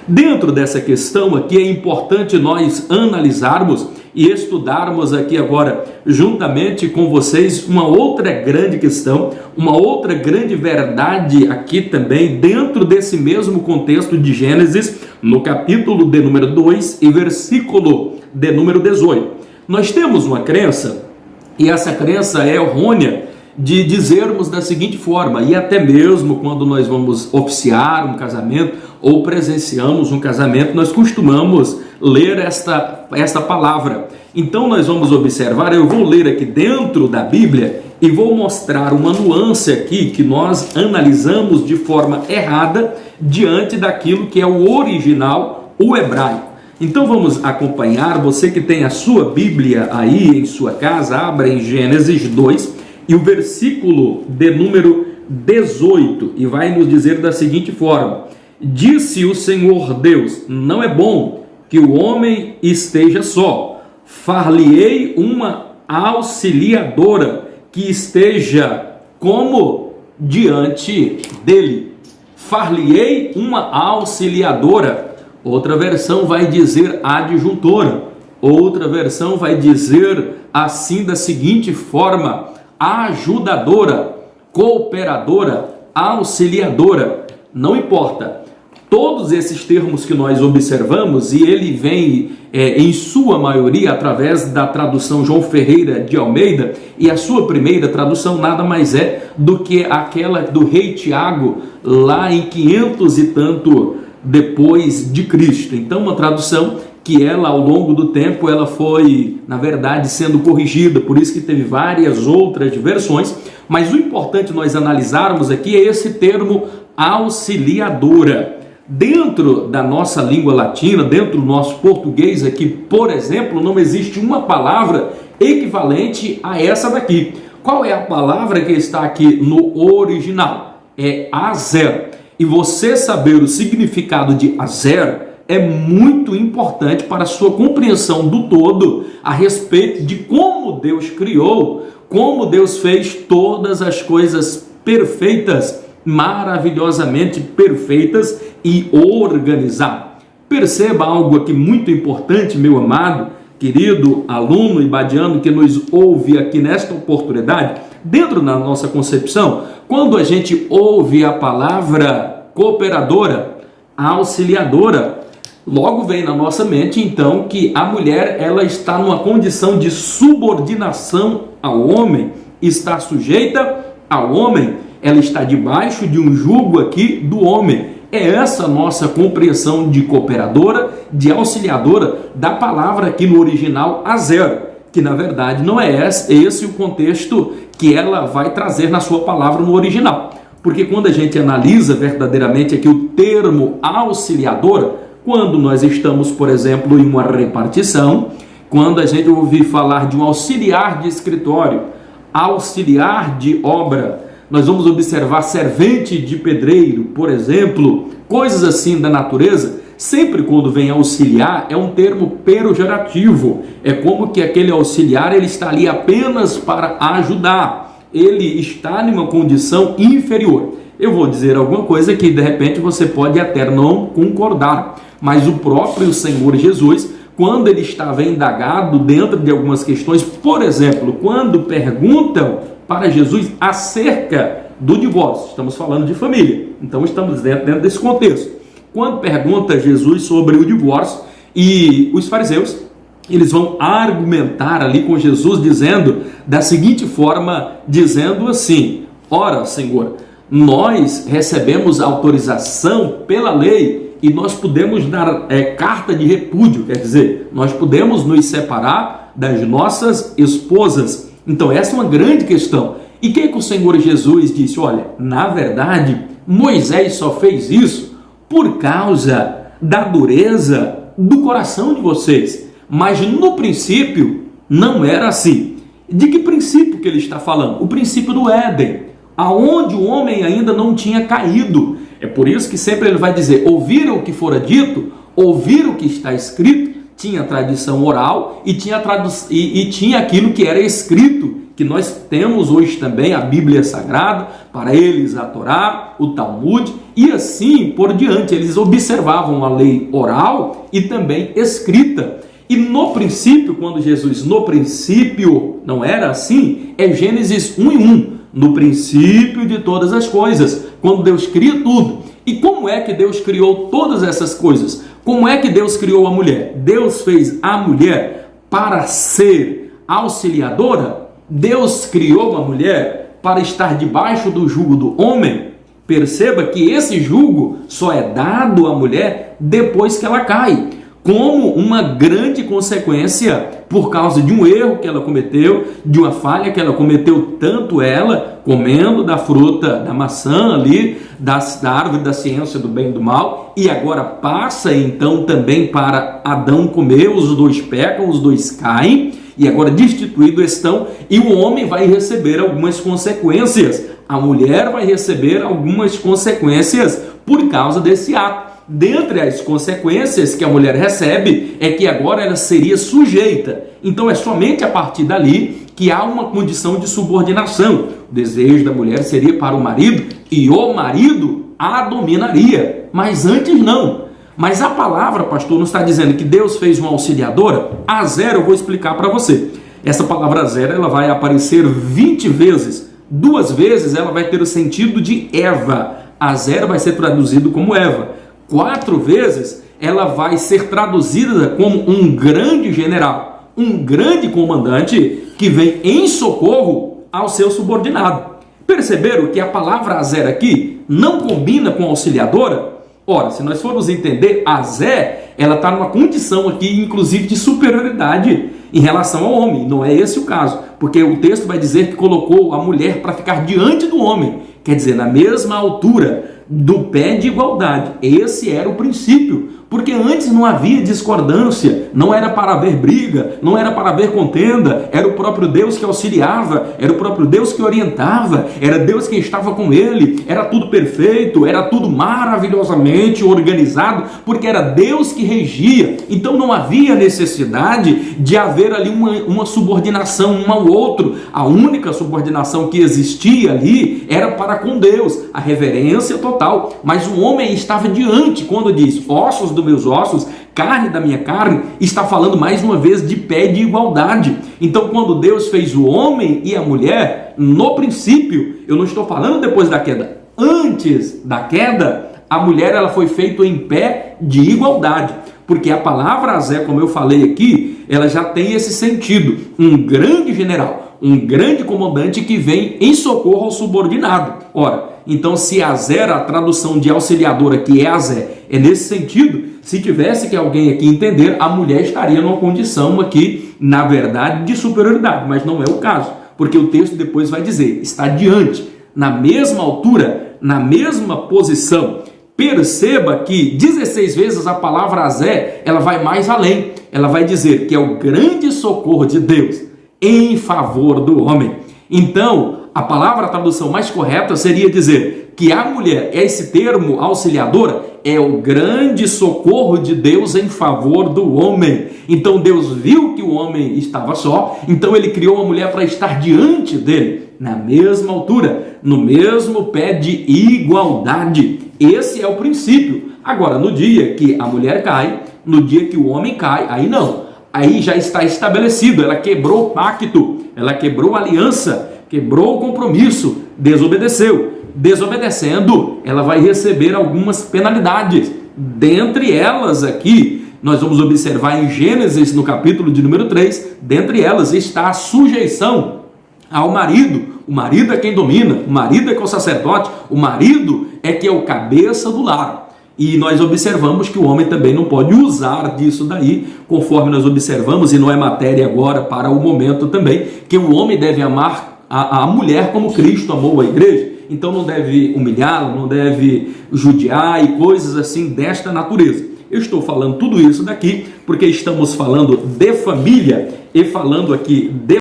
Dentro dessa questão aqui é importante nós analisarmos e estudarmos aqui agora, juntamente com vocês, uma outra grande questão, uma outra grande verdade aqui também, dentro desse mesmo contexto de Gênesis, no capítulo de número 2 e versículo de número 18. Nós temos uma crença, e essa crença é errônea, de dizermos da seguinte forma, e até mesmo quando nós vamos oficiar um casamento ou presenciamos um casamento, nós costumamos ler esta palavra. Então nós vamos observar, eu vou ler aqui dentro da Bíblia e vou mostrar uma nuance aqui que nós analisamos de forma errada diante daquilo que é o original, o hebraico. Então vamos acompanhar, você que tem a sua Bíblia aí em sua casa, abra em Gênesis 2, e o versículo de número 18, e vai nos dizer da seguinte forma: disse o Senhor Deus, não é bom que o homem esteja só, far-lhe-ei uma auxiliadora que esteja como diante dele. Far-lhe-ei uma auxiliadora. Outra versão vai dizer adjuntora, outra versão vai dizer assim da seguinte forma: ajudadora, cooperadora, auxiliadora, não importa. Todos esses termos que nós observamos, e ele vem em sua maioria através da tradução João Ferreira de Almeida, e a sua primeira tradução nada mais é do que aquela do rei Tiago, lá em 500 e tanto depois de Cristo. Então uma tradução que ela, ao longo do tempo, ela foi, na verdade, sendo corrigida, por isso que teve várias outras versões, mas o importante nós analisarmos aqui é esse termo auxiliadora. Dentro da nossa língua latina, dentro do nosso português aqui, por exemplo, não existe uma palavra equivalente a essa daqui. Qual é a palavra que está aqui no original? É azer. E você saber o significado de azer é muito importante para a sua compreensão do todo a respeito de como Deus criou, como Deus fez todas as coisas perfeitas, maravilhosamente perfeitas e organizadas. Perceba algo aqui muito importante, meu amado, querido aluno ibadiano que nos ouve aqui nesta oportunidade. Dentro da nossa concepção, quando a gente ouve a palavra cooperadora, auxiliadora, logo vem na nossa mente, então, que a mulher ela está numa condição de subordinação ao homem, está sujeita ao homem, ela está debaixo de um jugo aqui do homem. É essa a nossa compreensão de cooperadora, de auxiliadora, da palavra aqui no original azer, que na verdade não é esse o contexto que ela vai trazer na sua palavra no original. Porque quando a gente analisa verdadeiramente aqui o termo auxiliadora, quando nós estamos, por exemplo, em uma repartição, quando a gente ouvir falar de um auxiliar de escritório, auxiliar de obra, nós vamos observar servente de pedreiro, por exemplo, coisas assim da natureza. Sempre quando vem auxiliar é um termo pejorativo, é como que aquele auxiliar ele está ali apenas para ajudar, ele está em uma condição inferior. Eu vou dizer alguma coisa que de repente você pode até não concordar, mas o próprio Senhor Jesus, quando ele estava indagado dentro de algumas questões, por exemplo, quando perguntam para Jesus acerca do divórcio, estamos falando de família, então estamos dentro desse contexto. Quando pergunta Jesus sobre o divórcio, e os fariseus, eles vão argumentar ali com Jesus, dizendo da seguinte forma, dizendo assim: ora, Senhor, nós recebemos autorização pela lei e nós podemos dar carta de repúdio, quer dizer, nós podemos nos separar das nossas esposas. Então essa é uma grande questão. E o que o Senhor Jesus disse? Olha, na verdade, Moisés só fez isso por causa da dureza do coração de vocês. Mas no princípio não era assim. De que princípio que ele está falando? O princípio do Éden, aonde o homem ainda não tinha caído. É por isso que sempre ele vai dizer: ouviram o que fora dito, ouviram o que está escrito. Tinha tradição oral e tinha aquilo que era escrito, que nós temos hoje também a Bíblia Sagrada, para eles a Torá, o Talmud e assim por diante. Eles observavam a lei oral e também escrita. E no princípio, quando Jesus, no princípio, não era assim, é Gênesis 1:1, no princípio de todas as coisas, quando Deus cria tudo. E como é que Deus criou todas essas coisas? Como é que Deus criou a mulher? Deus fez a mulher para ser auxiliadora? Deus criou a mulher para estar debaixo do jugo do homem? Perceba que esse jugo só é dado à mulher depois que ela cai, como uma grande consequência por causa de um erro que ela cometeu, de uma falha que ela cometeu, tanto ela comendo da fruta, da maçã ali, da árvore da ciência do bem e do mal, e agora passa então também para Adão comer, os dois pecam, os dois caem, e agora destituídos estão, e o homem vai receber algumas consequências, a mulher vai receber algumas consequências por causa desse ato. Dentre as consequências que a mulher recebe é que agora ela seria sujeita. Então é somente a partir dali que há uma condição de subordinação. O desejo da mulher seria para o marido e o marido a dominaria. Mas antes não. Mas a palavra, pastor, não está dizendo que Deus fez uma auxiliadora? A zero eu vou explicar para você. Essa palavra zero ela vai aparecer 20 vezes. 2 vezes ela vai ter o sentido de Eva. A zero vai ser traduzido como Eva. 4 vezes ela vai ser traduzida como um grande general, um grande comandante que vem em socorro ao seu subordinado. Perceberam que a palavra Azer aqui não combina com auxiliadora? Ora, se nós formos entender, Azer, ela está numa condição aqui, inclusive, de superioridade em relação ao homem. Não é esse o caso, porque o texto vai dizer que colocou a mulher para ficar diante do homem, quer dizer, na mesma altura, do pé de igualdade. Esse era o princípio, porque antes não havia discordância, não era para haver briga, não era para haver contenda, era o próprio Deus que auxiliava, era o próprio Deus que orientava, era Deus que estava com ele, era tudo perfeito, era tudo maravilhosamente organizado, porque era Deus que regia. Então não havia necessidade de haver ali uma subordinação um ao outro. A única subordinação que existia ali era para com Deus, a reverência total. Mas o homem estava diante, quando diz ossos dos meus ossos, carne da minha carne, está falando mais uma vez de pé de igualdade. Então quando Deus fez o homem e a mulher, no princípio, eu não estou falando depois da queda, antes da queda, a mulher ela foi feita em pé de igualdade, porque a palavra Azé, como eu falei aqui, ela já tem esse sentido, um grande general, um grande comandante que vem em socorro ao subordinado. Ora, então se Azé, a tradução de auxiliadora que é Azé, é nesse sentido, se tivesse que alguém aqui entender, a mulher estaria numa condição aqui, na verdade, de superioridade, mas não é o caso, porque o texto depois vai dizer, está diante, na mesma altura, na mesma posição. Perceba que 16 vezes a palavra Azé, ela vai mais além, ela vai dizer que é o grande socorro de Deus em favor do homem. Então, a palavra, a tradução mais correta seria dizer que a mulher, esse termo auxiliadora, é o grande socorro de Deus em favor do homem. Então Deus viu que o homem estava só, então ele criou uma mulher para estar diante dele, na mesma altura, no mesmo pé de igualdade. Esse é o princípio. Agora, no dia que a mulher cai, no dia que o homem cai, aí não. Aí já está estabelecido, ela quebrou o pacto, ela quebrou a aliança, quebrou o compromisso, desobedeceu. Desobedecendo, ela vai receber algumas penalidades. Dentre elas aqui, nós vamos observar em Gênesis, no capítulo de número 3, dentre elas está a sujeição ao marido. O marido é quem domina, o marido é que é o sacerdote, o marido é que é o cabeça do lar. E nós observamos que o homem também não pode usar disso daí, conforme nós observamos, e não é matéria agora para o momento também, que o homem deve amar a mulher como Cristo amou a igreja. Então não deve humilhá-la, não deve judiar e coisas assim desta natureza. Eu estou falando tudo isso daqui porque estamos falando de família e falando aqui de